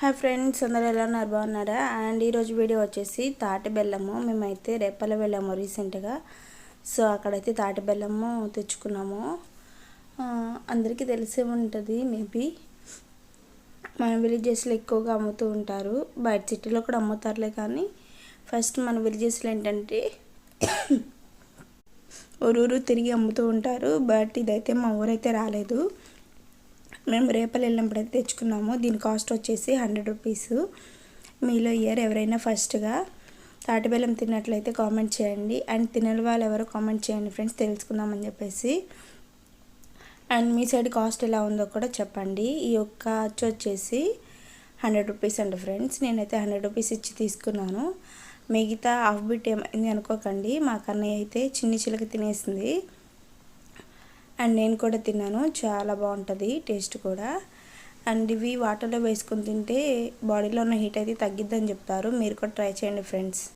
Hi friends, అందరూ ఎలా ఉన్నారు? బాగున్నారా? అండ్ ఈరోజు వీడియో వచ్చేసి తాటి బెల్లము. మేమైతే రేపల వెళ్ళాము రీసెంట్గా. సో అక్కడైతే తాటి బెల్లము తెచ్చుకున్నాము. అందరికీ తెలిసే ఉంటుంది మేబీ. మన విలేజెస్లో ఎక్కువగా అమ్ముతూ ఉంటారు, బయట సిటీలో కూడా అమ్ముతారులే. కానీ ఫస్ట్ మన విలేజెస్లో ఏంటంటే ఊరూరు తిరిగి అమ్ముతూ ఉంటారు. బట్ ఇదైతే మా ఊరైతే రాలేదు. మేము రేపలు వెళ్ళినప్పుడైతే తెచ్చుకున్నాము. దీని కాస్ట్ వచ్చేసి 100 రూపీస్. మీలో ఎవరైనా ఫస్ట్గా తాటి బెల్లం తిన్నట్లయితే కామెంట్ చేయండి. అండ్ తినని వాళ్ళు ఎవరో కామెంట్ చేయండి ఫ్రెండ్స్, తెలుసుకుందామని చెప్పేసి. అండ్ మీ సైడ్ కాస్ట్ ఎలా ఉందో కూడా చెప్పండి. ఈ యొక్క అచ్చు వచ్చేసి 100 రూపీస్ అండి ఫ్రెండ్స్. నేనైతే 100 రూపీస్ ఇచ్చి తీసుకున్నాను. మిగతా హాఫ్ బిట్ ఏమైంది అనుకోకండి. మా కన్నయ్య అయితే చిన్ని చిలక తినేసింది. అండ్ నేను కూడా తిన్నాను, చాలా బాగుంటుంది టేస్ట్ కూడా. అండ్ ఇవి వాటర్లో వేసుకొని తింటే బాడీలో ఉన్న హీట్ అయితే తగ్గిద్దని చెప్తారు. మీరు కూడా ట్రై చేయండి ఫ్రెండ్స్.